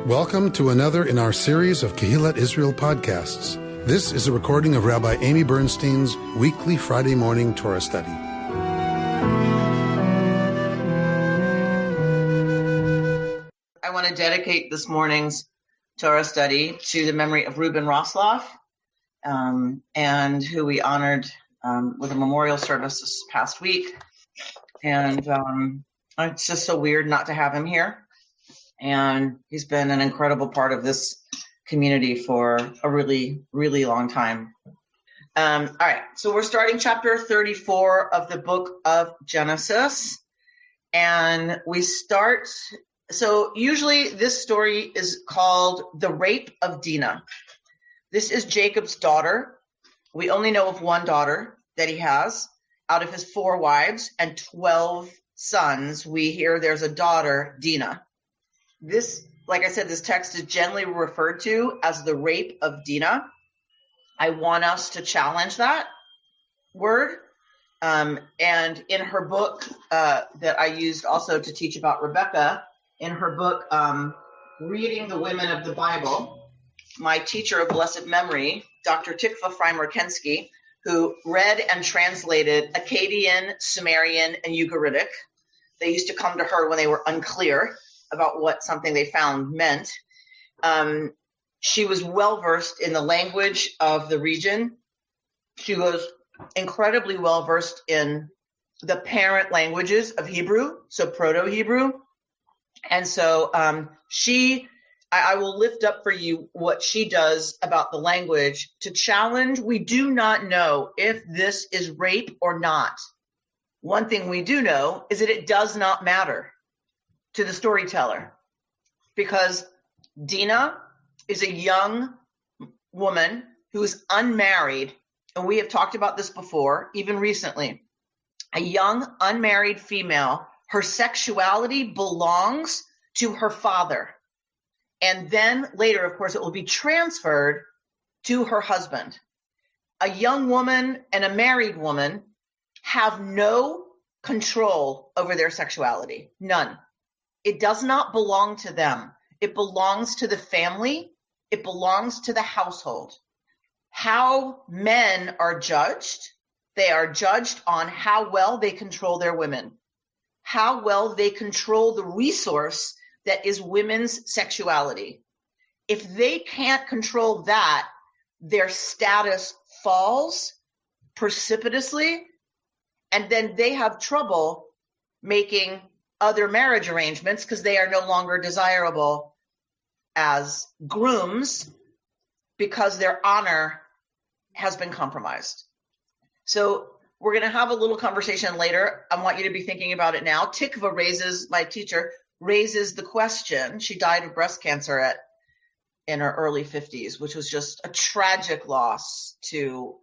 Welcome to another in our series of Kehillat Israel podcasts. This is a recording of Rabbi Amy Bernstein's weekly Friday morning Torah study. I want to dedicate this morning's Torah study to the memory of Reuben Rosloff, and who we honored with a memorial service this past week. And it's just so weird not to have him here. And he's been an incredible part of this community for a really, really long time. All right, so we're starting chapter 34 of the book of Genesis. And we start, so usually this story is called the rape of Dinah. This is Jacob's daughter. We only know of one daughter that he has out of his 4 wives and 12 sons. We hear there's a daughter, Dinah. This, like I said, this text is generally referred to as the rape of Dinah. I want us to challenge that word. And in her book that I used also to teach about Rebecca, in her book, Reading the Women of the Bible, my teacher of blessed memory, Dr. Tikva Freimer-Kensky, who read and translated Akkadian, Sumerian, and Ugaritic. They used to come to her when they were unclear about what something they found meant. She was well-versed in the language of the region. She was incredibly well-versed in the parent languages of Hebrew, so Proto-Hebrew. And so I will lift up for you what she does about the language to challenge. We do not know if this is rape or not. One thing we do know is that it does not matter to the storyteller, because Dinah is a young woman who is unmarried, and we have talked about this before, even recently. A young unmarried female, her sexuality belongs to her father, and then later, of course, it will be transferred to her husband. A young woman and a married woman have no control over their sexuality, none. It does not belong to them. It belongs to the family. It belongs to the household. How men are judged, they are judged on how well they control their women, how well they control the resource that is women's sexuality. If they can't control that, their status falls precipitously, and then they have trouble making other marriage arrangements because they are no longer desirable as grooms because their honor has been compromised. So we're going to have a little conversation later. I want you to be thinking about it now. Tikva my teacher, raises the question. She died of breast cancer in her early 50s, which was just a tragic loss to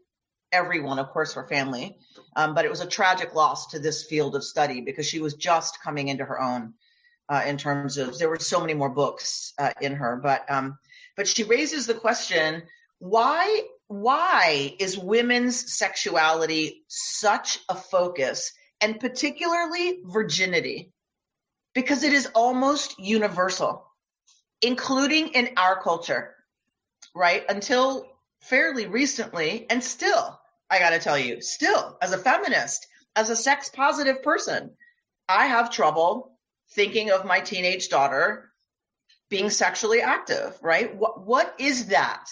everyone, of course, her family. But it was a tragic loss to this field of study because she was just coming into her own in terms of, there were so many more books in her. But she raises the question, why is women's sexuality such a focus, and particularly virginity? Because it is almost universal, including in our culture, right? Until fairly recently, and still, I got to tell you, still, as a feminist, as a sex-positive person, I have trouble thinking of my teenage daughter being sexually active, right? What is that?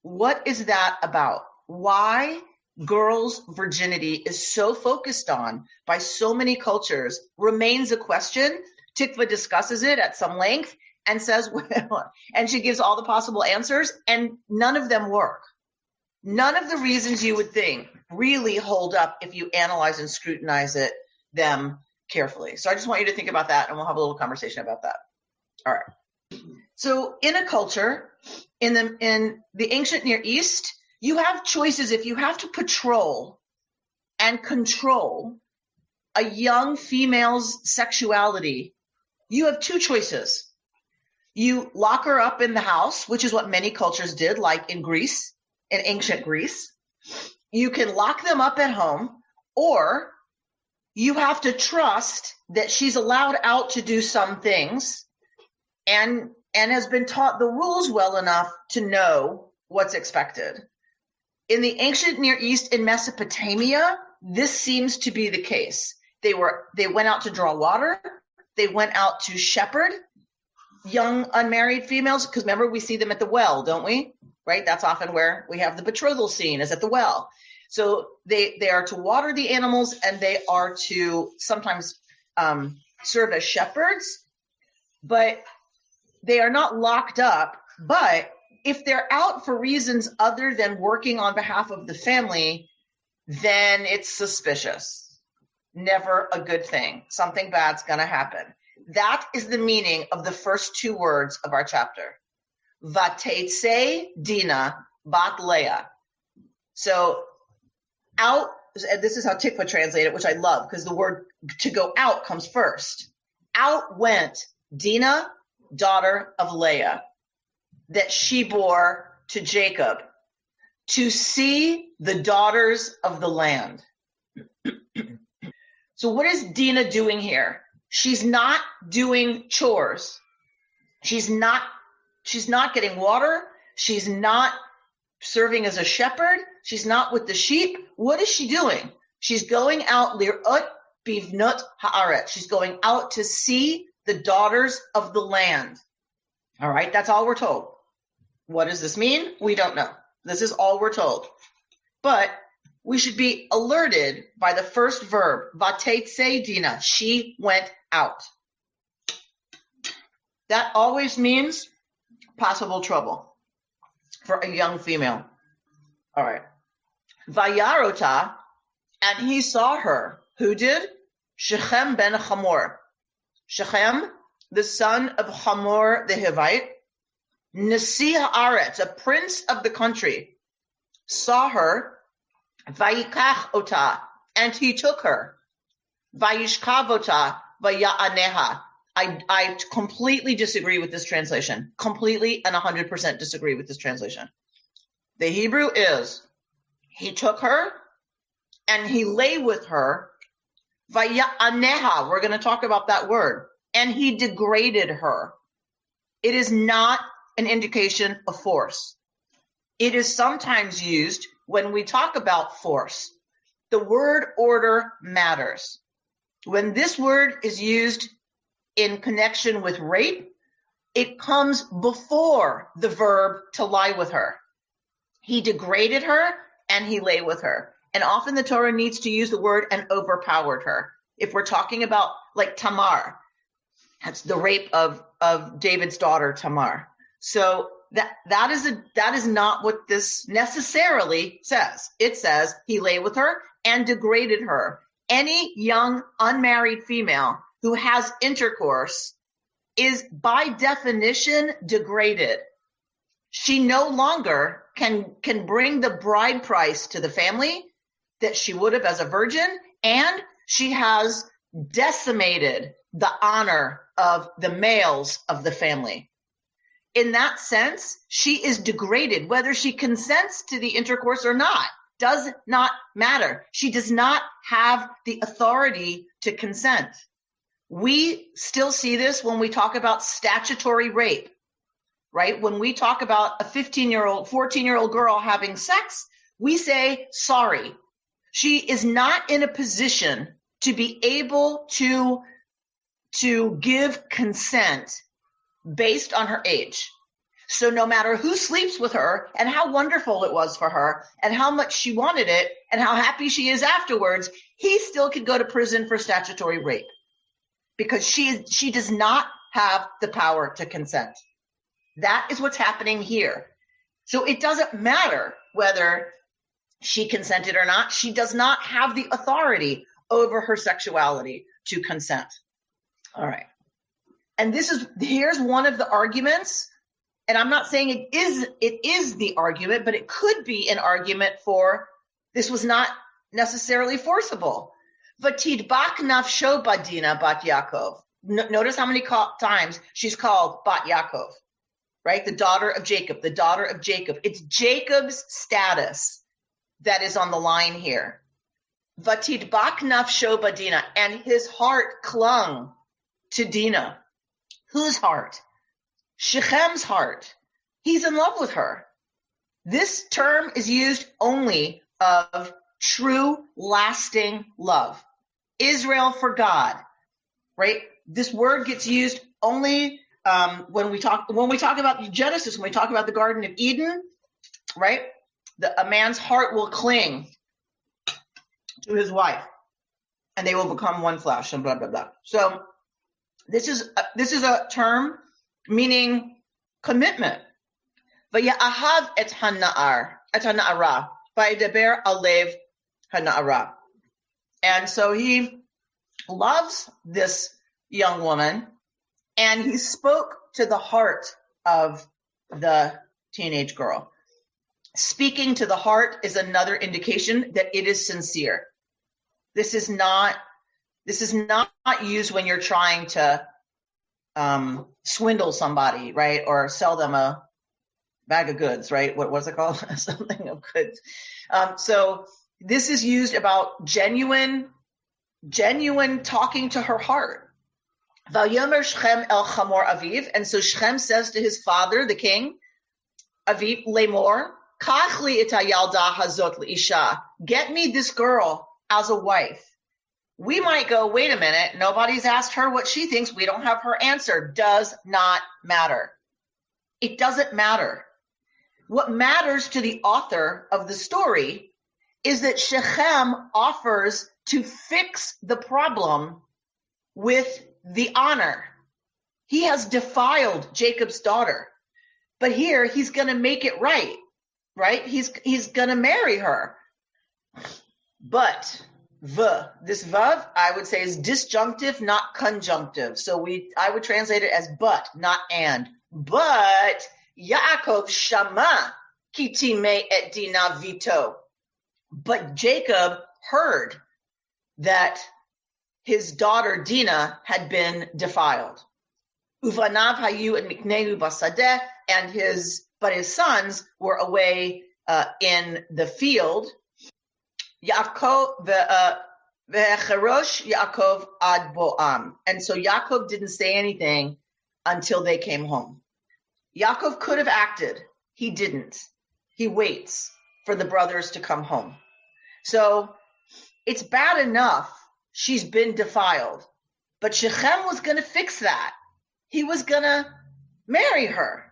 What is that about? Why girls' virginity is so focused on by so many cultures remains a question. Tikva discusses it at some length and says, well, and she gives all the possible answers, and none of them work. None of the reasons you would think really hold up if you analyze and scrutinize them carefully. So I just want you to think about that, and we'll have a little conversation about that. All right. So in a culture, in the ancient Near East, you have choices. If you have to patrol and control a young female's sexuality, you have 2 choices. You lock her up in the house, which is what many cultures did, like in Greece, in ancient Greece. You can lock them up at home, or you have to trust that she's allowed out to do some things and and has been taught the rules well enough to know what's expected. In the ancient Near East, in Mesopotamia, this seems to be the case. They went out to draw water. They went out to shepherd young unmarried females, because remember, we see them at the well, don't we? Right? That's often where we have the betrothal scene, is at the well. So they are to water the animals, and they are to sometimes serve as shepherds, but they are not locked up. But if they're out for reasons other than working on behalf of the family, then it's suspicious. Never a good thing. Something bad's going to happen. That is the meaning of the first two words of our chapter. Vatetse Dina bat Leah. So out, this is how Tikva translated it, which I love, because the word to go out comes first. Out went Dina, daughter of Leah, that she bore to Jacob, to see the daughters of the land. So what is Dina doing here? She's not doing chores. She's not getting water. She's not serving as a shepherd. She's not with the sheep. What is she doing? She's going out lir'ut bivnut haaretz. She's going out to see the daughters of the land. All right, that's all we're told. What does this mean? We don't know. This is all we're told. But we should be alerted by the first verb, vatetse Dina. She went out. That always means possible trouble for a young female. All right. Vayarota, and he saw her. Who did? Shechem ben Hamor. Shechem, the son of Hamor the Hivite, Nasi haaretz, a prince of the country, saw her. Vayikach ota, and he took her. Vayishkav ota, vaya'aneha. I completely disagree with this translation. Completely and 100% disagree with this translation. The Hebrew is, he took her and he lay with her. Vaya'aneha, we're going to talk about that word. And he degraded her. It is not an indication of force. It is sometimes used when we talk about force. The word order matters. When this word is used in connection with rape, it comes before the verb to lie with her. He degraded her and he lay with her. And often the Torah needs to use the word and overpowered her. If we're talking about like Tamar, that's the rape of David's daughter Tamar. So that is not what this necessarily says. It says he lay with her and degraded her. Any young unmarried female who has intercourse is by definition degraded. She no longer can bring the bride price to the family that she would have as a virgin, and she has decimated the honor of the males of the family. In that sense, she is degraded. Whether she consents to the intercourse or not does not matter. She does not have the authority to consent. We still see this when we talk about statutory rape, right? When we talk about a 15-year-old, 14-year-old girl having sex, we say, sorry. She is not in a position to be able to give consent based on her age. So no matter who sleeps with her and how wonderful it was for her and how much she wanted it and how happy she is afterwards, he still could go to prison for statutory rape because she does not have the power to consent. That is what's happening here. So it doesn't matter whether she consented or not. She does not have the authority over her sexuality to consent. All right. And here's one of the arguments, and I'm not saying it is the argument, but it could be an argument for this was not necessarily forcible. Vatidbak nafsho badina bat Yaakov. Notice how many times she's called bat Yaakov, right? The daughter of Jacob, the daughter of Jacob. It's Jacob's status that is on the line here. Vatidbak nafsho badina, and his heart clung to Dinah. Whose heart? Shechem's heart. He's in love with her. This term is used only of true, lasting love. Israel for God, right? This word gets used only when we talk about Genesis, when we talk about the Garden of Eden, right? A man's heart will cling to his wife, and they will become one flesh, and blah blah blah. So this is a term meaning commitment. Vaya'ahav et hana'ara, vayidaber alev hana'ara. And so he loves this young woman, and he spoke to the heart of the teenage girl. Speaking to the heart is another indication that it is sincere. This is not used when you're trying to swindle somebody, right? Or sell them a bag of goods, right? What's it called? Something of goods. So this is used about genuine talking to her heart. Vayomer Shechem el Chamor Aviv. And so Shechem says to his father, the king, Aviv Lemor, Kach li et hayalda hazot leisha. Get me this girl as a wife. We might go, wait a minute, nobody's asked her what she thinks. We don't have her answer. Does not matter. It doesn't matter. What matters to the author of the story is that Shechem offers to fix the problem with the honor. He has defiled Jacob's daughter, but here he's going to make it right? He's going to marry her. But this vav, I would say, is disjunctive, not conjunctive. So I would translate it as but, not and. But Yaakov shama kitime et dina vito. But Jacob heard that his daughter Dinah had been defiled. Uvanav hayu and miknehu basadeh, but his sons were away in the field. Yaakov ve'cherosh Yaakov ad boam. And so Yaakov didn't say anything until they came home. Yaakov could have acted. He didn't. He waits for the brothers to come home. So it's bad enough she's been defiled, but Shechem was going to fix that. He was going to marry her.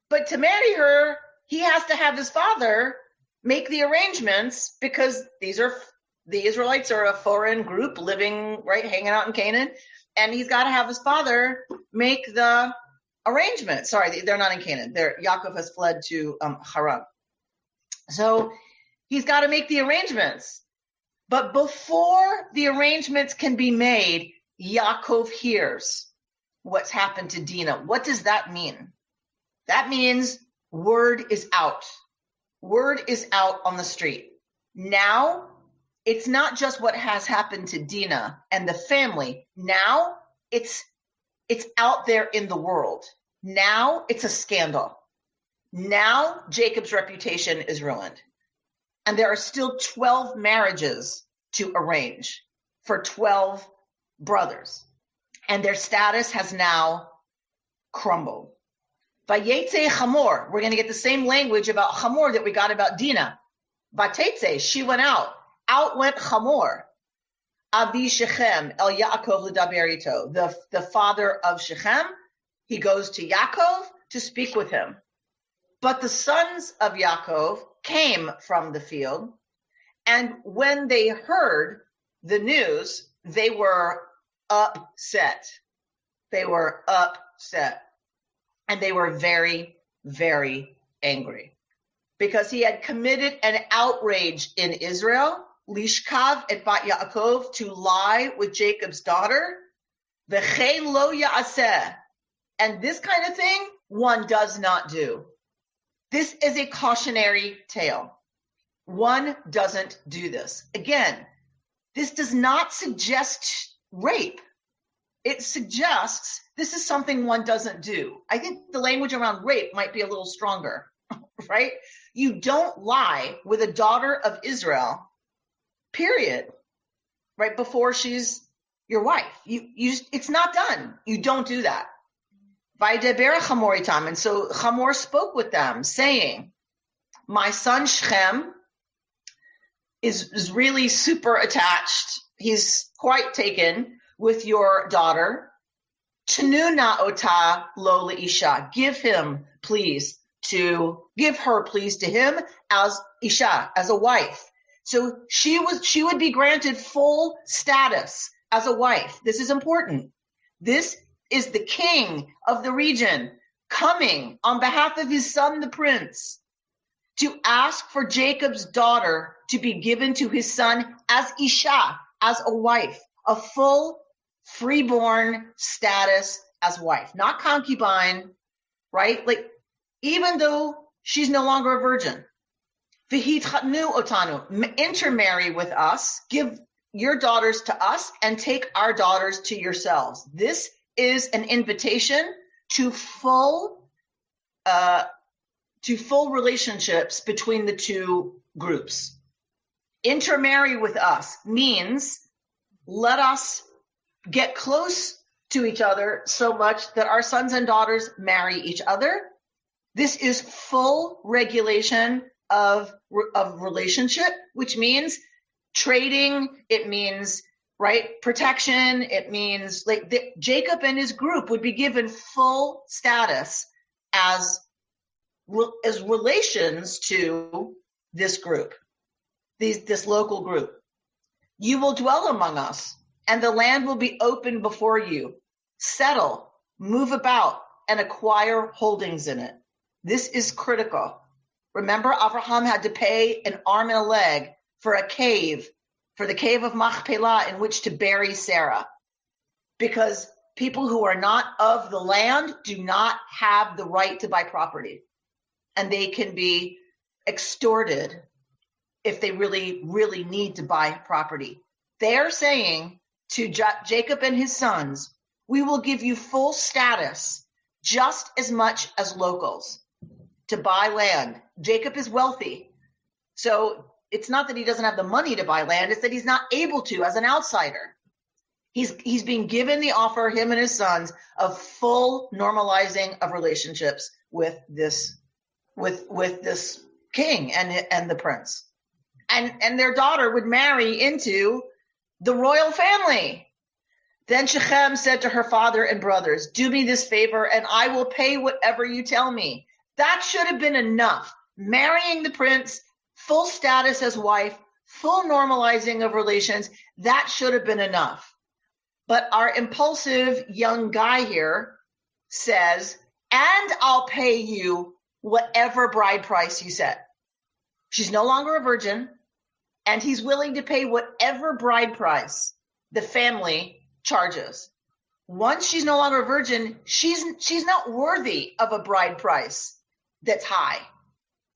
But to marry her, he has to have his father make the arrangements, because the Israelites are a foreign group living, right, hanging out in Canaan, and he's got to have his father make the arrangements. Sorry, they're not in Canaan. Yaakov has fled to Haran. So he's got to make the arrangements. But before the arrangements can be made, Yaakov hears what's happened to Dinah. What does that mean? That means word is out. Word is out on the street. Now, it's not just what has happened to Dinah and the family. Now, it's out there in the world. Now, it's a scandal. Now, Jacob's reputation is ruined. And there are still 12 marriages to arrange for 12 brothers. And their status has now crumbled. Vayetze Chamor. We're going to get the same language about Chamor that we got about Dinah. Vatetse, she went out. Out went Chamor. Abi Shechem el Yaakov l'daber ito. The father of Shechem, he goes to Yaakov to speak with him. But the sons of Yaakov came from the field, and when they heard the news, they were upset. They were upset. And they were very, very angry, because he had committed an outrage in Israel, lishkav et bat Yaakov, to lie with Jacob's daughter, v'chein lo ya'aseh. And this kind of thing one does not do. This is a cautionary tale. One doesn't do this. Again, this does not suggest rape. It suggests this is something one doesn't do. I think the language around rape might be a little stronger, right? You don't lie with a daughter of Israel, period, right before she's your wife. It's not done. You don't do that. Vaydeber Chamor itam. And so Chamor spoke with them, saying, my son Shechem is really super attached. He's quite taken with your daughter. Tenuna ota lo leisha. Give her please to him as isha, as a wife. So she would be granted full status as a wife. This is important. This is the king of the region coming on behalf of his son, the prince, to ask for Jacob's daughter to be given to his son as isha, as a wife, a full freeborn status as wife, not concubine, right? Like, even though she's no longer a virgin. V'hitchatnu otanu, intermarry with us, give your daughters to us, and take our daughters to yourselves. This is an invitation to full relationships between the two groups. Intermarry with us means let us get close to each other so much that our sons and daughters marry each other. This is full regulation of relationship, which means trading. It means, right, protection. It means like Jacob and his group would be given full status as relations to this group, this local group. You will dwell among us, and the land will be open before you. Settle, move about, and acquire holdings in it. This is critical. Remember, Abraham had to pay an arm and a leg for a cave, for the cave of Machpelah, in which to bury Sarah. Because people who are not of the land do not have the right to buy property. And they can be extorted if they really, really need to buy property. They are saying to Jacob and his sons, we will give you full status, just as much as locals, to buy land. Jacob is wealthy. So it's not that he doesn't have the money to buy land, it's that he's not able to as an outsider. He's being given the offer, him and his sons, of full normalizing of relationships with this king and the prince. And their daughter would marry into the royal family. Then Shechem said to her father and brothers, do me this favor and I will pay whatever you tell me. That should have been enough. Marrying the prince, full status as wife, full normalizing of relations, that should have been enough. But our impulsive young guy here says, and I'll pay you whatever bride price you set. She's no longer a virgin, and he's willing to pay whatever bride price the family charges. Once she's no longer a virgin, she's not worthy of a bride price that's high.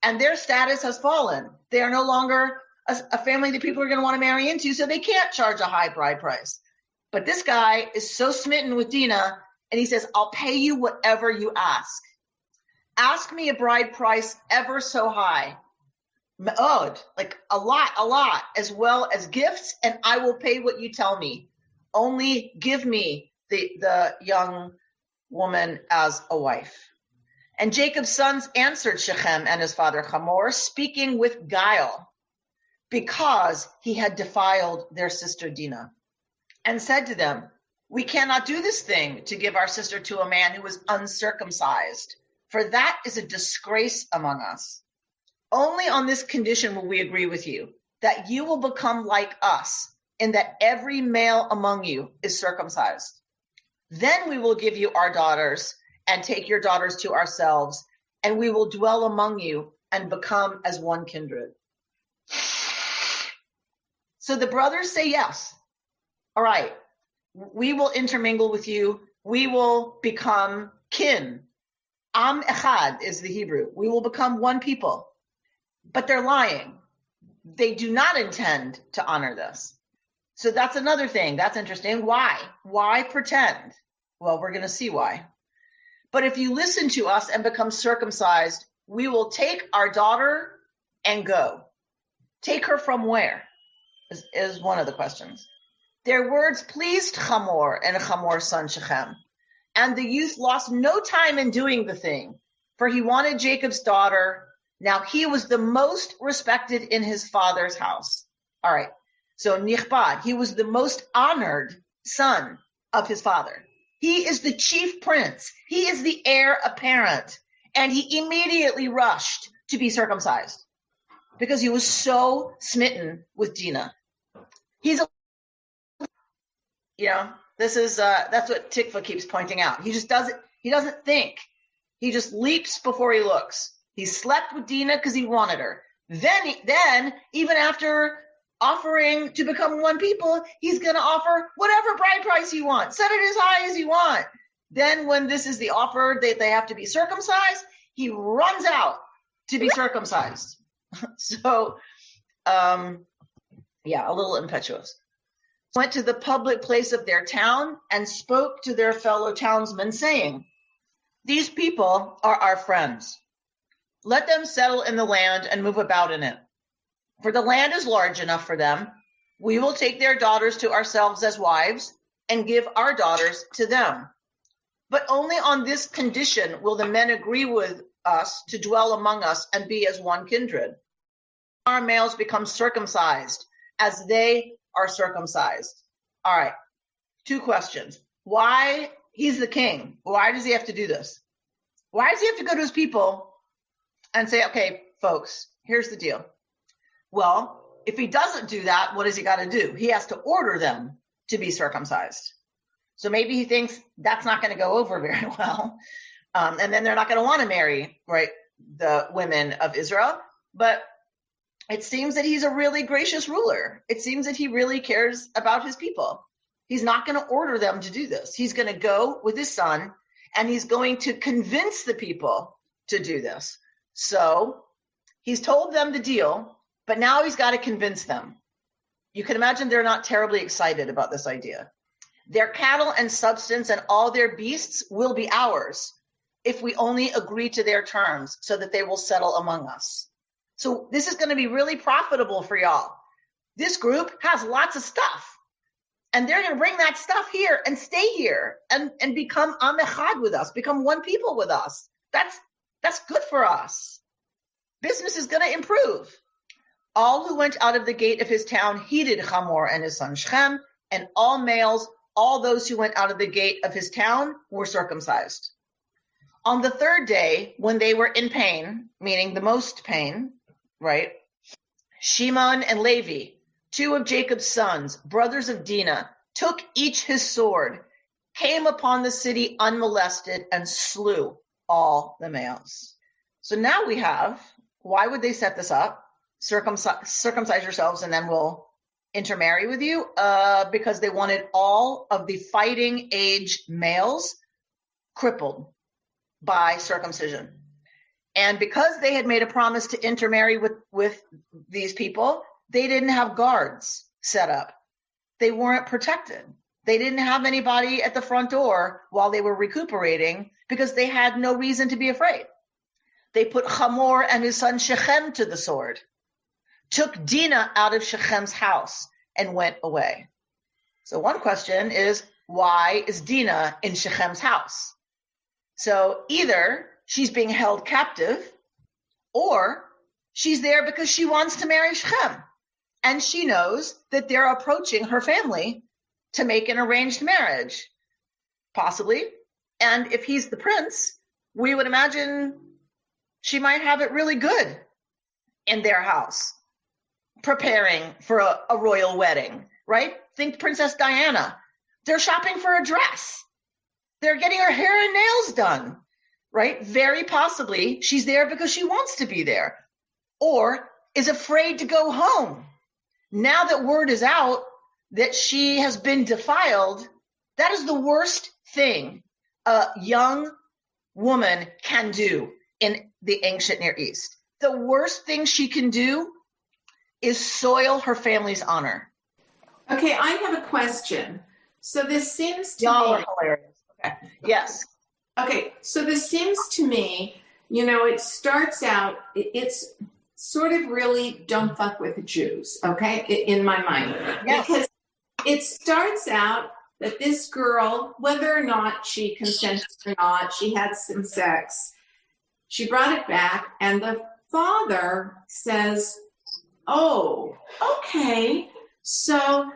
And their status has fallen. They are no longer a family that people are going to want to marry into, so they can't charge a high bride price. But this guy is so smitten with Dinah, and he says, I'll pay you whatever you ask. Ask me a bride price ever so high. Me'od, like a lot, as well as gifts, and I will pay what you tell me. Only give me the young woman as a wife. And Jacob's sons answered Shechem and his father Hamor, speaking with guile, because he had defiled their sister Dinah, and said to them, we cannot do this thing to give our sister to a man who is uncircumcised, for that is a disgrace among us. Only on this condition will we agree with you, that you will become like us, in that every male among you is circumcised. Then we will give you our daughters and take your daughters to ourselves, and we will dwell among you and become as one kindred. So the brothers say yes. All right, we will intermingle with you. We will become kin. Am echad is the Hebrew. We will become one people. But they're lying. They do not intend to honor this. So that's another thing. That's interesting. Why? Why pretend? Well, we're going to see why. But if you listen to us and become circumcised, we will take our daughter and go. Take her from where? Is one of the questions. Their words pleased Hamor and Hamor's son Shechem. And the youth lost no time in doing the thing, for he wanted Jacob's daughter. Now he was the most respected in his father's house. All right. So Nichbad, he was the most honored son of his father. He is the chief prince. He is the heir apparent. And he immediately rushed to be circumcised because he was so smitten with Dinah. That's what Tikva keeps pointing out. He doesn't think. He just leaps before he looks. He slept with Dinah because he wanted her. Then, even after offering to become one people, he's going to offer whatever bride price you want. Set it as high as you want. Then when this is the offer that they have to be circumcised, he runs out to be circumcised. So, a little impetuous. Went to the public place of their town and spoke to their fellow townsmen, saying, "These people are our friends. Let them settle in the land and move about in it. For the land is large enough for them. We will take their daughters to ourselves as wives and give our daughters to them. But only on this condition will the men agree with us to dwell among us and be as one kindred. Our males become circumcised as they are circumcised." All right. 2 questions. Why? He's the king. Why does he have to do this? Why does he have to go to his people and say, okay, folks, here's the deal. Well, if he doesn't do that, what does he got to do? He has to order them to be circumcised. So maybe he thinks that's not going to go over very well. And then they're not going to want to marry, right, the women of Israel. But it seems that he's a really gracious ruler. It seems that he really cares about his people. He's not going to order them to do this. He's going to go with his son, and he's going to convince the people to do this. So he's told them the deal, but now he's got to convince them. You can imagine they're not terribly excited about this idea. Their cattle and substance and all their beasts will be ours if we only agree to their terms so that they will settle among us. So this is going to be really profitable for y'all. This group has lots of stuff, and they're going to bring that stuff here and stay here and become Am Echad with us, become one people with us. That's good for us. Business is going to improve. All who went out of the gate of his town heeded Hamor and his son Shechem, and all males, all those who went out of the gate of his town, were circumcised. On the 3rd day, when they were in pain, meaning the most pain, right? Shimon and Levi, 2 of Jacob's sons, brothers of Dinah, took each his sword, came upon the city unmolested, and slew all the males. So now we have, why would they set this up? Circumcise yourselves and then we'll intermarry with you? Because they wanted all of the fighting age males crippled by circumcision. And because they had made a promise to intermarry with these people, they didn't have guards set up. They weren't protected. They didn't have anybody at the front door while they were recuperating because they had no reason to be afraid. They put Hamor and his son Shechem to the sword, took Dinah out of Shechem's house, and went away. So one question is, why is Dinah in Shechem's house? So either she's being held captive, or she's there because she wants to marry Shechem. And she knows that they're approaching her family to make an arranged marriage, possibly. And if he's the prince, we would imagine she might have it really good in their house, preparing for a royal wedding, right? Think Princess Diana. They're shopping for a dress. They're getting her hair and nails done, right? Very possibly she's there because she wants to be there, or is afraid to go home. Now that word is out that she has been defiled, that is the worst thing a young woman can do in the ancient Near East. The worst thing she can do is soil her family's honor. Okay, I have a question. So this seems to Y'all me... are hilarious. Okay. Yes. Okay, so this seems to me, it starts out, it's sort of really don't fuck with the Jews, okay, in my mind. Yes. Because it starts out that this girl, whether or not she consented or not, she had some sex. She brought it back, and the father says, oh, okay, so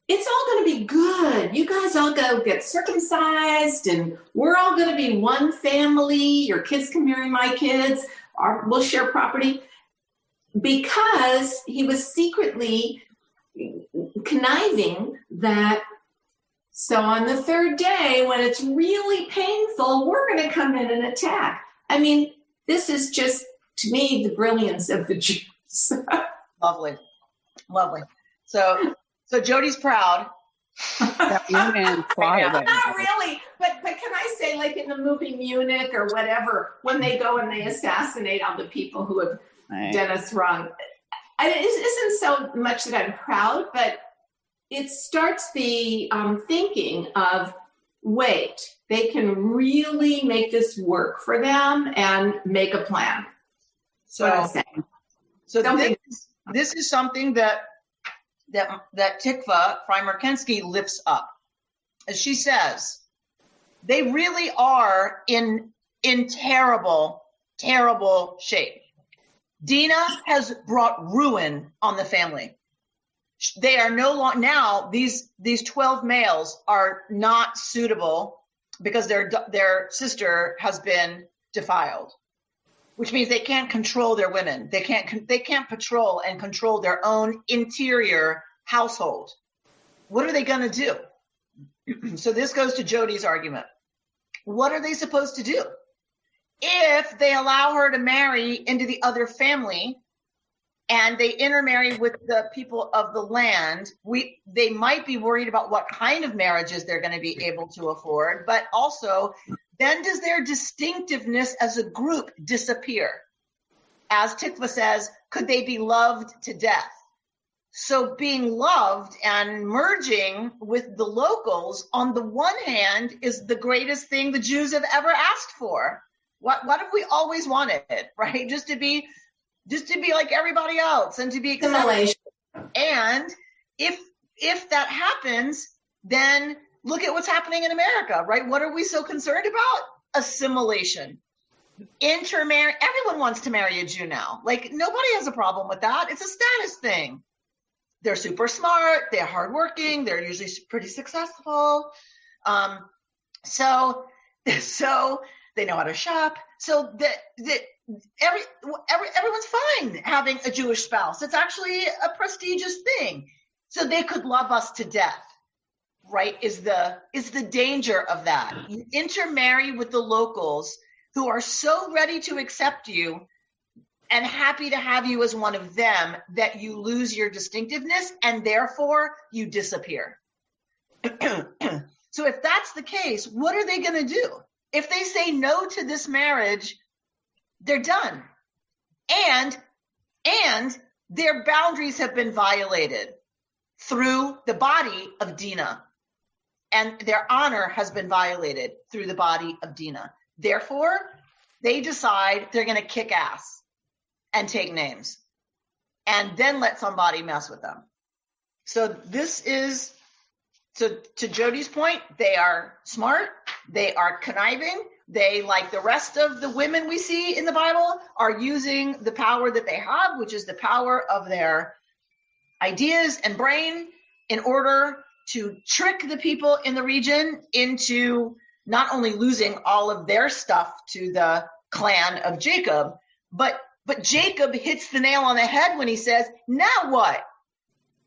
it's all going to be good. You guys all go get circumcised, and we're all going to be one family. Your kids can marry my kids, or we'll share property. Because he was secretly conniving that, so on the third day, when it's really painful, we're going to come in and attack. I mean, this is just, to me, the brilliance of the Jews. Lovely. So Jody's proud. That young man plotted it. Not really, but can I say, like in the movie Munich or whatever, when they go and they assassinate all the people who have done us wrong. It isn't so much that I'm proud, but it starts the thinking of, wait, they can really make this work for them and make a plan. So this is something that Tikva Freimer-Kensky lifts up. As she says, they really are in terrible, terrible shape. Dinah has brought ruin on the family. They are no longer, now these 12 males are not suitable because their sister has been defiled, which means they can't control their women. They can't patrol and control their own interior household. What are they going to do? So this goes to Jody's argument. What are they supposed to do? If they allow her to marry into the other family and they intermarry with the people of the land, they might be worried about what kind of marriages they're going to be able to afford, but also then does their distinctiveness as a group disappear? As Tikva says, could they be loved to death? So being loved and merging with the locals, on the one hand, is the greatest thing the Jews have ever asked for. What have we always wanted, right? Just to be like everybody else and to be accepted. And if that happens, then look at what's happening in America, right? What are we so concerned about? Assimilation. Intermarry. Everyone wants to marry a Jew now. Like, nobody has a problem with that. It's a status thing. They're super smart. They're hardworking. They're usually pretty successful. So they know how to shop. So everyone's fine having a Jewish spouse. It's actually a prestigious thing. So they could love us to death, right? Is the danger of that. You intermarry with the locals who are so ready to accept you and happy to have you as one of them that you lose your distinctiveness and therefore you disappear. So if that's the case, what are they going to do? If they say no to this marriage, they're done. And their boundaries have been violated through the body of Dinah. And their honor has been violated through the body of Dinah. Therefore, they decide they're going to kick ass and take names and then let somebody mess with them. So to Jody's point, they are smart, they are conniving, they, like the rest of the women we see in the Bible, are using the power that they have, which is the power of their ideas and brain, in order to trick the people in the region into not only losing all of their stuff to the clan of Jacob, but Jacob hits the nail on the head when he says, now what?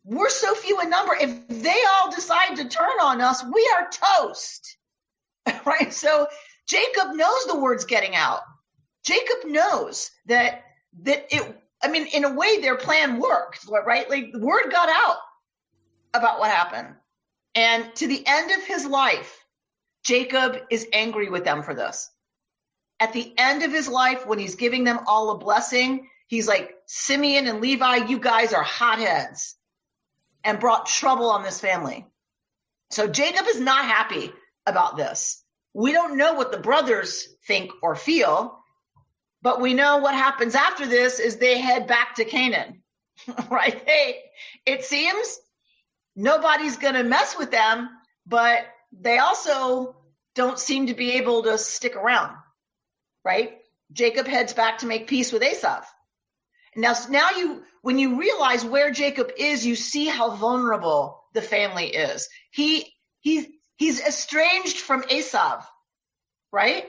We're so few in number. If they all decide to turn on us, we are toast, right? So Jacob knows the word's getting out. Jacob knows that in a way their plan worked, right? Like, the word got out about what happened. And to the end of his life, Jacob is angry with them for this. At the end of his life, when he's giving them all a blessing, he's like, Simeon and Levi, you guys are hotheads and brought trouble on this family. So Jacob is not happy about this. We don't know what the brothers think or feel, but we know what happens after this is they head back to Canaan, right? It seems nobody's going to mess with them but they also don't seem to be able to stick around, right? Jacob heads back to make peace with Esau. Now when you realize where Jacob is, you see how vulnerable the family is. He's estranged from Esau, right?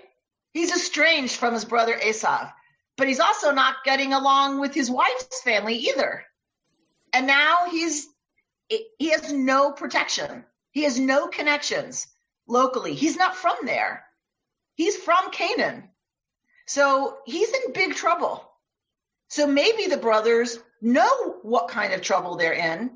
He's estranged from his brother Esau, but he's also not getting along with his wife's family either. And now he has no protection. He has no connections locally. He's not from there. He's from Canaan. So he's in big trouble. So maybe the brothers know what kind of trouble they're in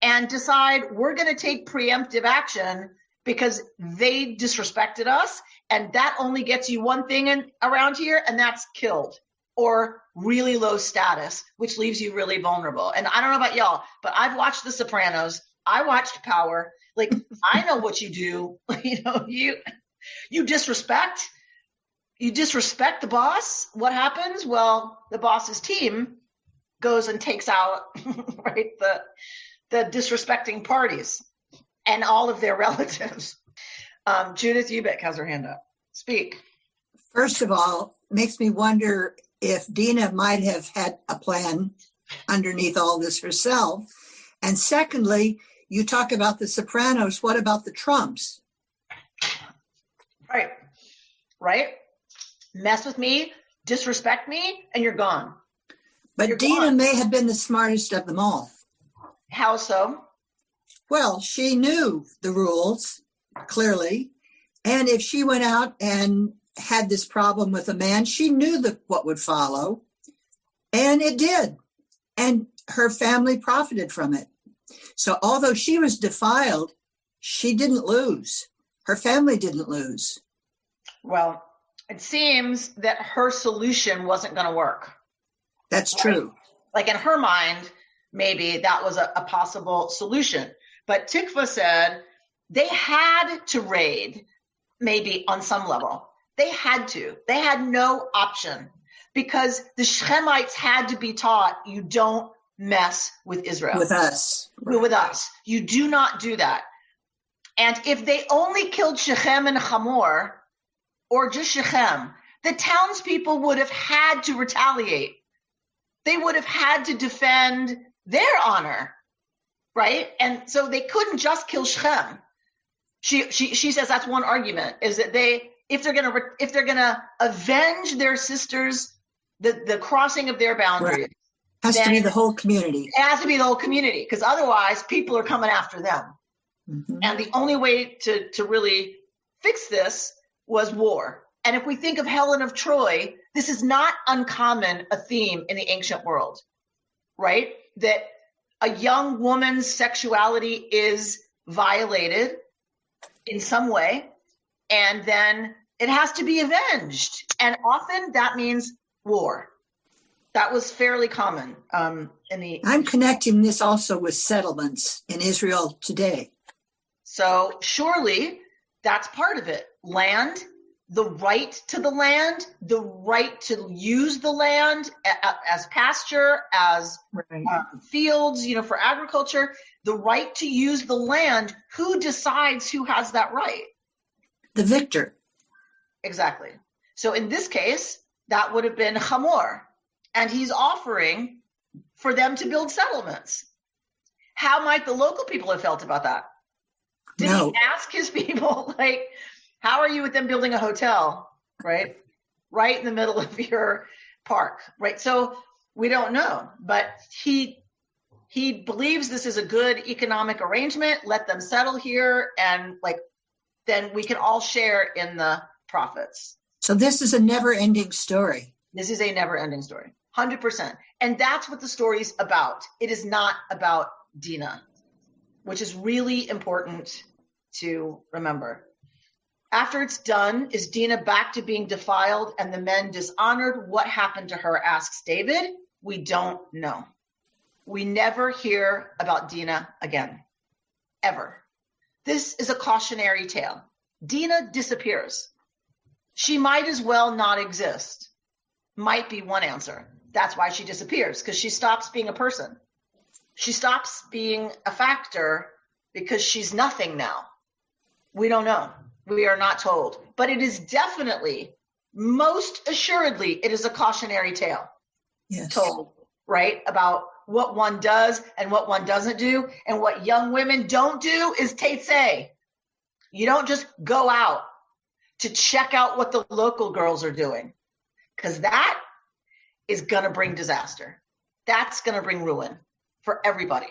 and decide we're going to take preemptive action because they disrespected us. And that only gets you one thing around here, and that's killed or really low status, which leaves you really vulnerable. And I don't know about y'all, but I've watched The Sopranos. I watched Power. Like, I know what you do. You disrespect the boss. What happens? Well, the boss's team goes and takes out right the disrespecting parties and all of their relatives. Judith Ubick has her hand up. Speak. First of all, makes me wonder if Dina might have had a plan underneath all this herself. And secondly, you talk about the Sopranos. What about the Trumps? Right. Mess with me, disrespect me, and you're gone. But Dina may have been the smartest of them all. How so? Well, she knew the rules, clearly. And if she went out and had this problem with a man, she knew what would follow. And it did. And her family profited from it. So although she was defiled, she didn't lose. Her family didn't lose. Well, it seems that her solution wasn't going to work. That's true. Like in her mind, maybe that was a possible solution. But Tikva said they had to raid, maybe on some level. They had to. They had no option because the Shechemites had to be taught you don't mess with Israel. With us. With us. You do not do that. And if they only killed Shechem and Hamor, or just Shechem, the townspeople would have had to retaliate. They would have had to defend their honor, right? And so they couldn't just kill Shechem. She says that's one argument, is that if they're gonna avenge their sisters, the crossing of their boundaries, right. Has to be the whole community. It has to be the whole community, because otherwise people are coming after them. Mm-hmm. And the only way to really fix this was war. And if we think of Helen of Troy, this is not uncommon a theme in the ancient world, right? That a young woman's sexuality is violated in some way, and then it has to be avenged. And often that means war. That was fairly common I'm connecting this also with settlements in Israel today. So surely that's part of it. Land, the right to the land, the right to use the land as pasture, as fields, for agriculture, the right to use the land. Who decides who has that right? The victor. Exactly. So in this case, that would have been Hamor, and he's offering for them to build settlements. How might the local people have felt about that? Did he ask his people, how are you with them building a hotel, right? Right in the middle of your park, right? So we don't know, but he believes this is a good economic arrangement. Let them settle here, and then we can all share in the profits. So this is a never-ending story. This is a never-ending story, 100%. And that's what the story's about. It is not about Dinah, which is really important to remember. After it's done, is Dinah back to being defiled and the men dishonored? What happened to her, asks David. We don't know. We never hear about Dinah again, ever. This is a cautionary tale. Dinah disappears. She might as well not exist. Might be one answer. That's why she disappears, because she stops being a person. She stops being a factor because she's nothing now. We don't know. We are not told. But it is definitely, most assuredly, it is a cautionary tale. Yes. Told, right? About what one does and what one doesn't do. And what young women don't do is say. You don't just go out to check out what the local girls are doing, because that is going to bring disaster. That's going to bring ruin for everybody.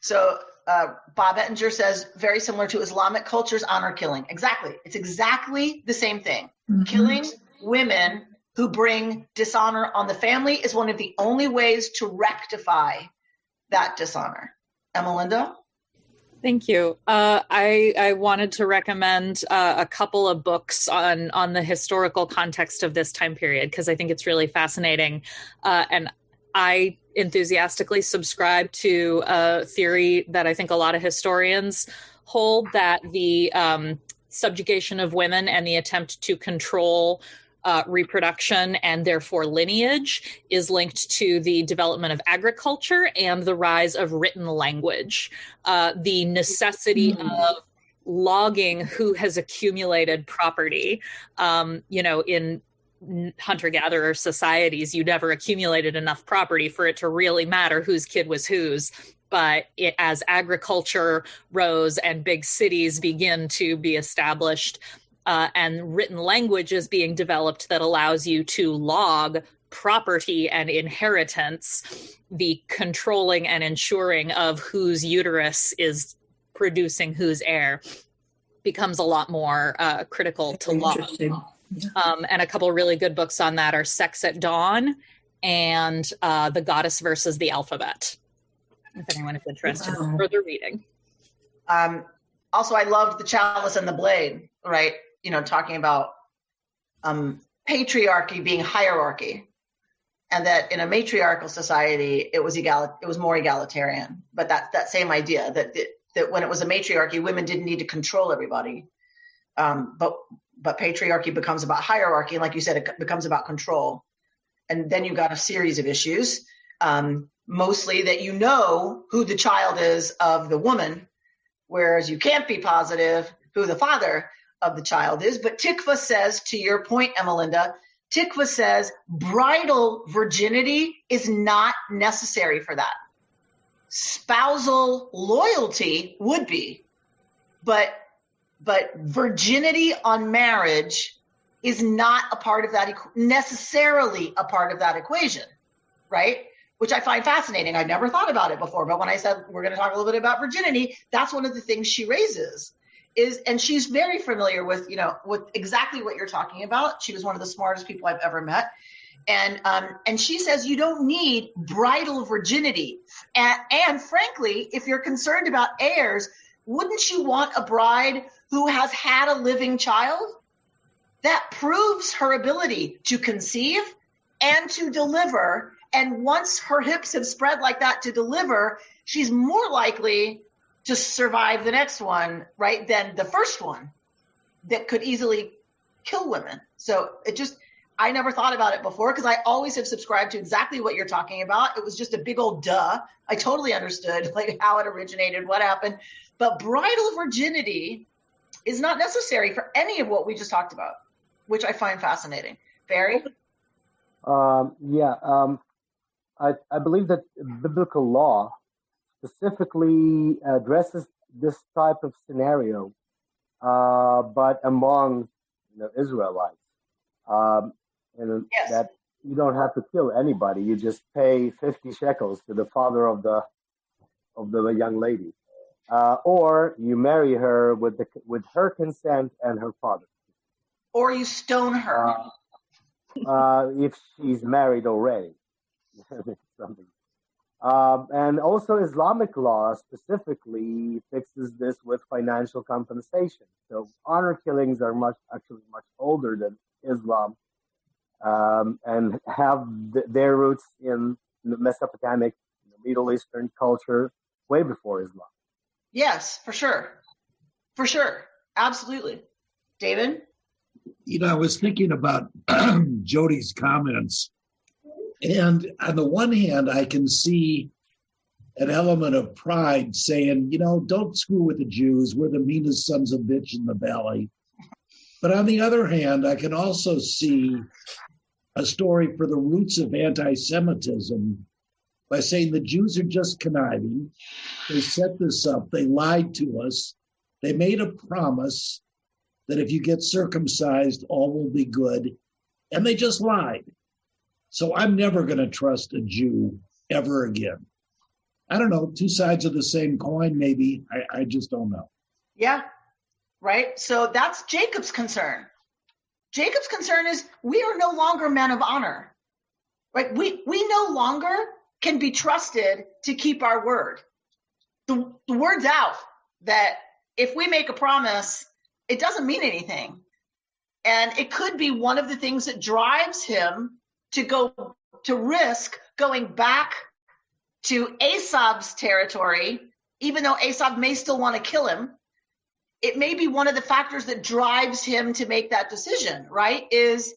So Bob Ettinger says, very similar to Islamic culture's honor killing. Exactly. It's exactly the same thing. Mm-hmm. Killing women who bring dishonor on the family is one of the only ways to rectify that dishonor. Emelinda? Thank you. I wanted to recommend a couple of books on the historical context of this time period, because I think it's really fascinating. And I enthusiastically subscribe to a theory that I think a lot of historians hold, that the subjugation of women and the attempt to control reproduction and therefore lineage is linked to the development of agriculture and the rise of written language. The necessity of logging who has accumulated property. In hunter-gatherer societies, you never accumulated enough property for it to really matter whose kid was whose. But as agriculture rose and big cities begin to be established, and written language is being developed that allows you to log property and inheritance, the controlling and ensuring of whose uterus is producing whose heir becomes a lot more critical to log. Yeah. And a couple of really good books on that are Sex at Dawn and The Goddess versus the Alphabet, if anyone is interested in further reading. Also, I loved The Chalice and the Blade, right? Talking about patriarchy being hierarchy, and that in a matriarchal society, it was more egalitarian. But that same idea that when it was a matriarchy, women didn't need to control everybody. But patriarchy becomes about hierarchy, and like you said, it becomes about control. And then you got a series of issues, mostly that who the child is of the woman, whereas you can't be positive who the father of the child is. But Tikva says, to your point, Emelinda, Tikva says bridal virginity is not necessary for that. Spousal loyalty would be, but virginity on marriage is not a part of that, necessarily a part of that equation, right? Which I find fascinating. I'd never thought about it before, but when I said we're going to talk a little bit about virginity, that's one of the things she raises. And she's very familiar with exactly what you're talking about. She was one of the smartest people I've ever met. And she says you don't need bridal virginity. And frankly, if you're concerned about heirs, wouldn't you want a bride who has had a living child? That proves her ability to conceive and to deliver. And once her hips have spread like that to deliver, she's more likely to survive the next one, right, than the first one that could easily kill women. So I never thought about it before, because I always have subscribed to exactly what you're talking about. It was just a big old duh. I totally understood how it originated, what happened. But bridal virginity is not necessary for any of what we just talked about, which I find fascinating. Barry? I believe that biblical law specifically addresses this type of scenario, but among Israelites. Yes. That you don't have to kill anybody. You just pay 50 shekels to the father of the young lady. Or you marry her with her consent and her father. Or you stone her. If she's married already. Something. And also Islamic law specifically fixes this with financial compensation. So honor killings are much older than Islam, and have their roots in the Mesopotamic, Middle Eastern culture way before Islam. Yes, for sure. For sure. Absolutely. David? I was thinking about Jody's comments. And on the one hand, I can see an element of pride saying, don't screw with the Jews. We're the meanest sons of bitch in the valley. But on the other hand, I can also see a story for the roots of anti-Semitism by saying the Jews are just conniving. They set this up. They lied to us. They made a promise that if you get circumcised, all will be good. And they just lied. So I'm never going to trust a Jew ever again. I don't know, two sides of the same coin, maybe. I just don't know. Yeah, right. So that's Jacob's concern. Jacob's concern is we are no longer men of honor, right? We no longer can be trusted to keep our word. The word's out that if we make a promise, it doesn't mean anything. And it could be one of the things that drives him to risk going back to Esau's territory, even though Esau may still want to kill him. It may be one of the factors that drives him to make that decision, right? Is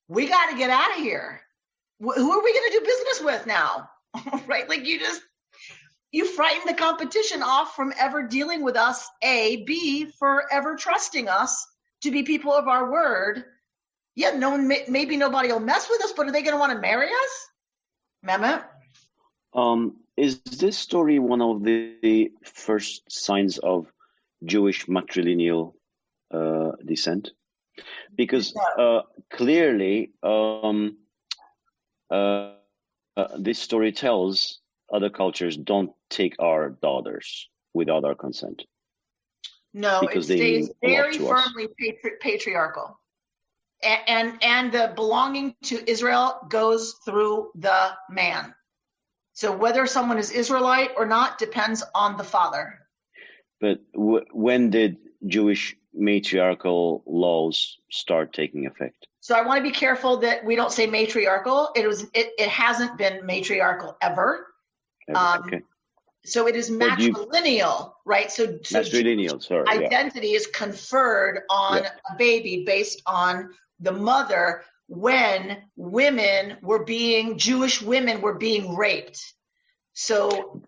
we got to get out of here. Who are we going to do business with now? Right? Like you frighten the competition off from ever dealing with us, A, B, for ever trusting us to be people of our word. Yeah, maybe nobody will mess with us, but are they going to want to marry us? Mehmet? Is this story one of the first signs of Jewish matrilineal descent? Because clearly this story tells other cultures don't take our daughters without our consent. No, because it stays very firmly patriarchal. And the belonging to Israel goes through the man. So whether someone is Israelite or not depends on the father. But when did Jewish matriarchal laws start taking effect? So I want to be careful that we don't say matriarchal. It hasn't been matriarchal ever. Okay. So it is matrilineal, right? So matrilineal, sorry. Identity is conferred on a baby based on the mother when Jewish women were being raped. So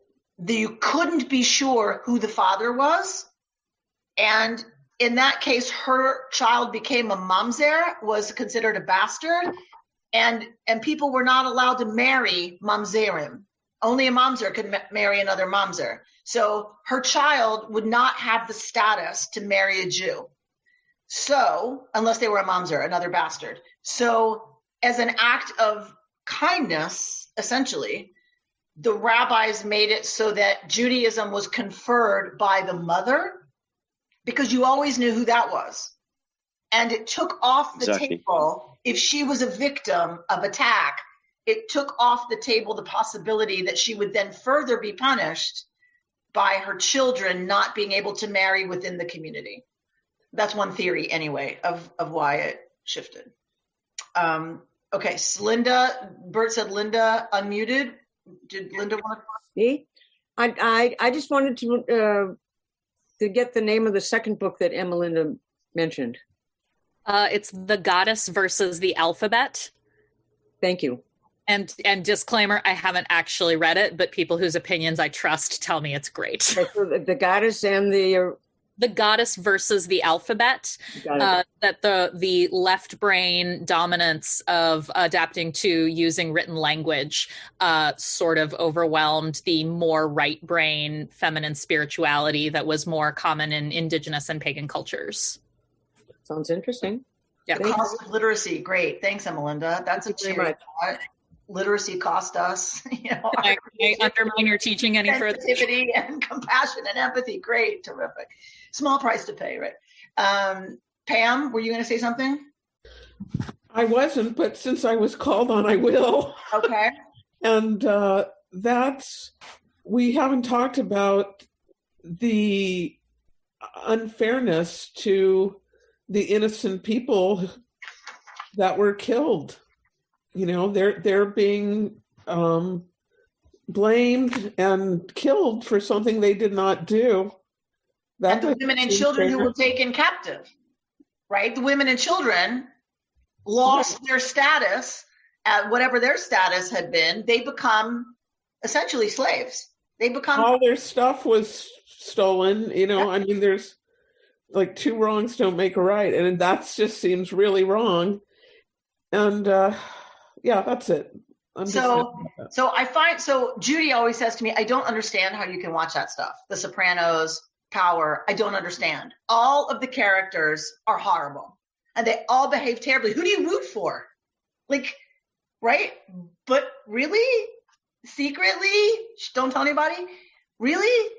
you couldn't be sure who the father was. And in that case, her child became a mamzer, was considered a bastard. And people were not allowed to marry mamzerim. Only a mamzer could marry another mamzer. So her child would not have the status to marry a Jew. So, unless they were a mamzer, another bastard. So, as an act of kindness, essentially, the rabbis made it so that Judaism was conferred by the mother, because you always knew who that was. And it took off the table, if she was a victim of attack, it took off the table the possibility that she would then further be punished by her children not being able to marry within the community. That's one theory, anyway, of why it shifted. Okay, so Bert said Linda unmuted. Did Linda want to talk? Me? I just wanted to get the name of the second book that Emma Linda mentioned. It's The Goddess versus the Alphabet. Thank you. And disclaimer, I haven't actually read it, but people whose opinions I trust tell me it's great. Okay, so the Goddess and The Goddess versus the Alphabet, that the left brain dominance of adapting to using written language sort of overwhelmed the more right brain feminine spirituality that was more common in indigenous and pagan cultures. Sounds interesting. Yeah, the cost of literacy, great. Thanks, Melinda. That's a cheery thought. Literacy cost us, I undermine your teaching any further. Sensitivity and compassion and empathy, great, terrific. Small price to pay, right? Pam, were you going to say something? I wasn't, but since I was called on, I will. Okay. And we haven't talked about the unfairness to the innocent people that were killed. They're being blamed and killed for something they did not do. And the women and children who were taken captive, right? The women and children lost their status, at whatever their status had been. They become essentially slaves. They become all their stuff was stolen. I mean, there's like two wrongs don't make a right, and that just seems really wrong. And yeah, that's it. So I find, Judy always says to me, I don't understand how you can watch that stuff. The Sopranos, Power, I don't understand. All of the characters are horrible and they all behave terribly. Who do you root for? Like, right? But really? Secretly? Don't tell anybody? Really?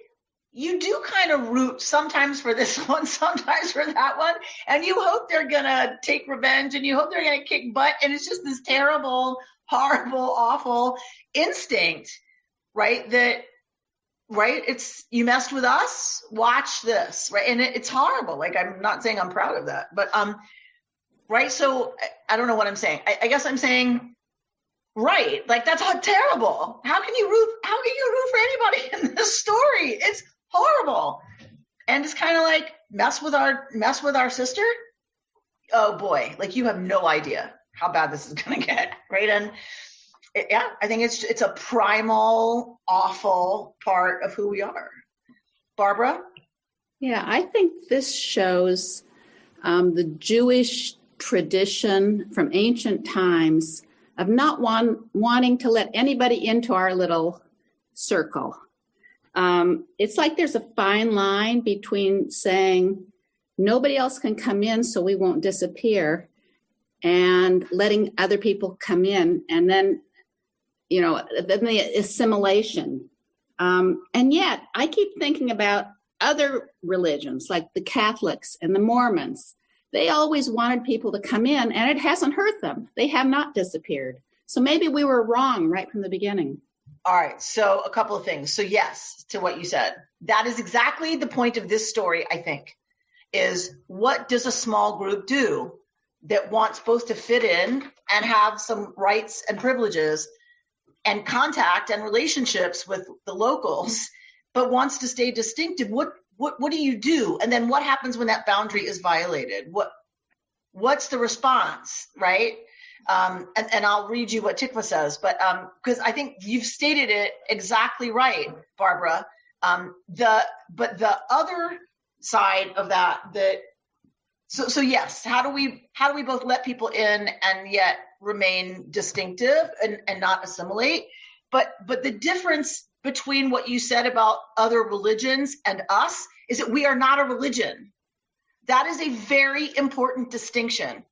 You do kind of root sometimes for this one, sometimes for that one. And you hope they're going to take revenge and you hope they're going to kick butt. And it's just this terrible, horrible, awful instinct, right? It's, you messed with us, watch this, right? And it's horrible. Like, I'm not saying I'm proud of that, but, right. So I don't know what I'm saying. I guess I'm saying, right. Like, that's terrible. How can you root for anybody in this story? It's horrible. And it's kind of like, mess with our sister. Oh boy. Like, you have no idea how bad this is going to get. Right. And I think it's a primal, awful part of who we are. Barbara? Yeah, I think this shows the Jewish tradition from ancient times of not wanting to let anybody into our little circle. It's like there's a fine line between saying nobody else can come in so we won't disappear and letting other people come in, and then the assimilation. And yet I keep thinking about other religions like the Catholics and the Mormons. They always wanted people to come in, and it hasn't hurt them. They have not disappeared. So maybe we were wrong right from the beginning. All right. So a couple of things. So yes, to what you said, that is exactly the point of this story, I think, is what does a small group do that wants both to fit in and have some rights and privileges and contact and relationships with the locals, but wants to stay distinctive? What do you do? And then what happens when that boundary is violated? What's the response, right? And I'll read you what Tikva says, but because I think you've stated it exactly right, Barbara. But the other side of that so yes, how do we both let people in and yet remain distinctive and not assimilate? But the difference between what you said about other religions and us is that we are not a religion. That is a very important distinction.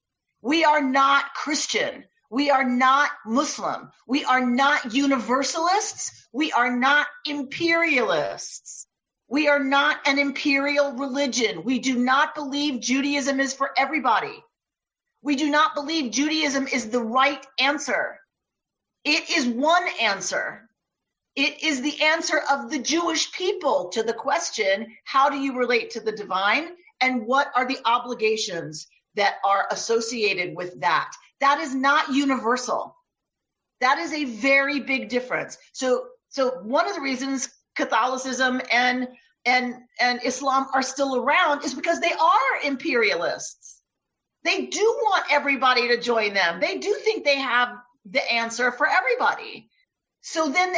We are not Christian. We are not Muslim. We are not universalists. We are not imperialists. We are not an imperial religion. We do not believe Judaism is for everybody. We do not believe Judaism is the right answer. It is one answer. It is the answer of the Jewish people to the question, how do you relate to the divine? And what are the obligations that are associated with that? That is not universal. That is a very big difference. So one of the reasons Catholicism and Islam are still around is because they are imperialists. They do want everybody to join them. They do think they have the answer for everybody. So then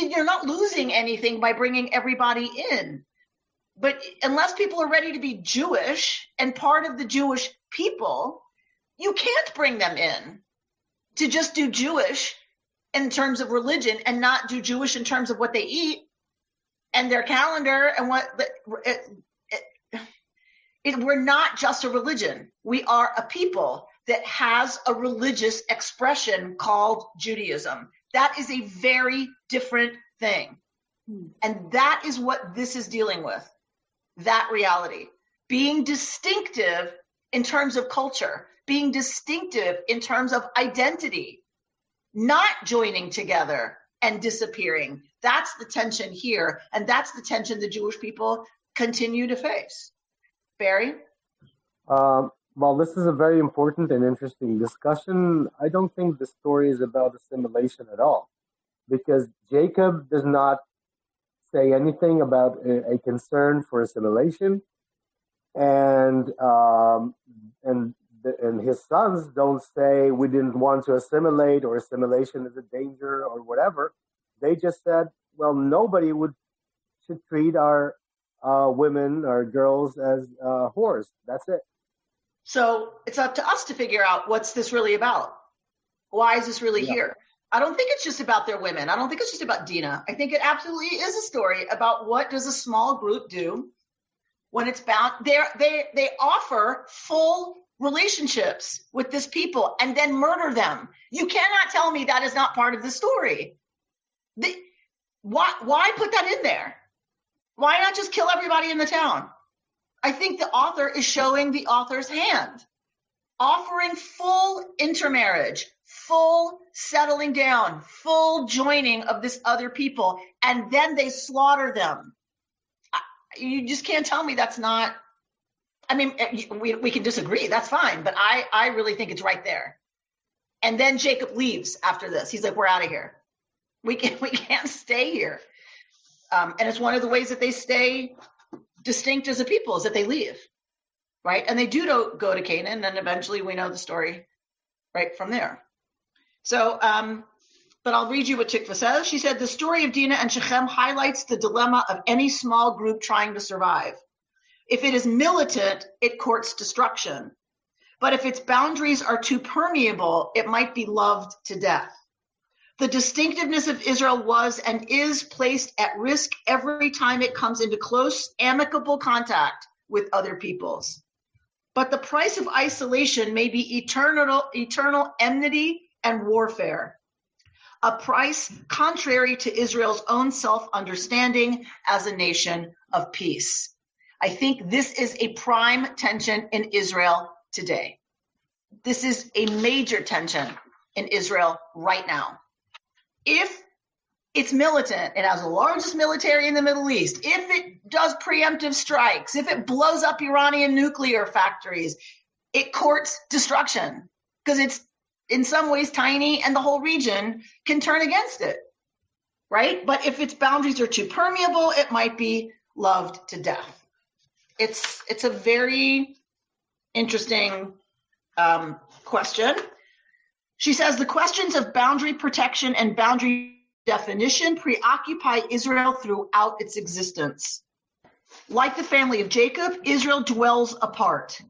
you're not losing anything by bringing everybody in. But unless people are ready to be Jewish and part of the Jewish people, you can't bring them in to just do Jewish in terms of religion and not do Jewish in terms of what they eat and their calendar and we're not just a religion. We are a people that has a religious expression called Judaism. That is a very different thing. And that is what this is dealing with, that reality. Being distinctive in terms of culture, being distinctive in terms of identity, not joining together and disappearing. That's the tension here. And that's the tension the Jewish people continue to face. Barry? Well, this is a very important and interesting discussion. I don't think the story is about assimilation at all, because Jacob does not say anything about a concern for assimilation, and his sons don't say we didn't want to assimilate or assimilation is a danger or whatever. They just said, nobody should treat our women or girls as whores. That's it. So it's up to us to figure out what's this really about. Why is this really here? I don't think it's just about their women. I don't think it's just about Dina. I think it absolutely is a story about what does a small group do when it's bound. They offer full relationships with this people and then murder them. You cannot tell me that is not part of the story. Why put that in there? Why not just kill everybody in the town? I think the author is showing the author's hand, offering full intermarriage, full settling down, full joining of this other people, and then they slaughter them. You just can't tell me that's not. I mean, we can disagree. That's fine. But I really think it's right there. And then Jacob leaves after this. He's like, we're out of here. We can't stay here. And it's one of the ways that they stay distinct as a people is that they leave, right? And they do go to Canaan, and eventually we know the story right from there. So, but I'll read you what Tikva says. She said, the story of Dinah and Shechem highlights the dilemma of any small group trying to survive. If it is militant, it courts destruction. But if its boundaries are too permeable, it might be loved to death. The distinctiveness of Israel was and is placed at risk every time it comes into close, amicable contact with other peoples. But the price of isolation may be eternal enmity and warfare, a price contrary to Israel's own self-understanding as a nation of peace. I think this is a prime tension in Israel today. This is a major tension in Israel right now. If it's militant, it has the largest military in the Middle East, if it does preemptive strikes, if it blows up Iranian nuclear factories, it courts destruction because it's in some ways tiny and the whole region can turn against it, right? But if its boundaries are too permeable, it might be loved to death. It's a very interesting question. She says the questions of boundary protection and boundary definition preoccupy Israel throughout its existence. Like the family of Jacob, Israel dwells apart.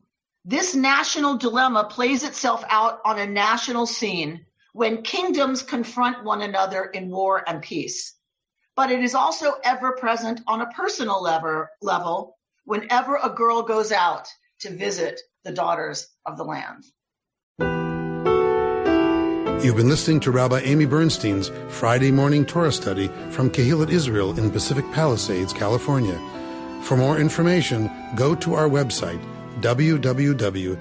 This national dilemma plays itself out on a national scene when kingdoms confront one another in war and peace. But it is also ever present on a personal level whenever a girl goes out to visit the daughters of the land. You've been listening to Rabbi Amy Bernstein's Friday morning Torah study from Kehillat Israel in Pacific Palisades, California. For more information, go to our website, www.ourki.org.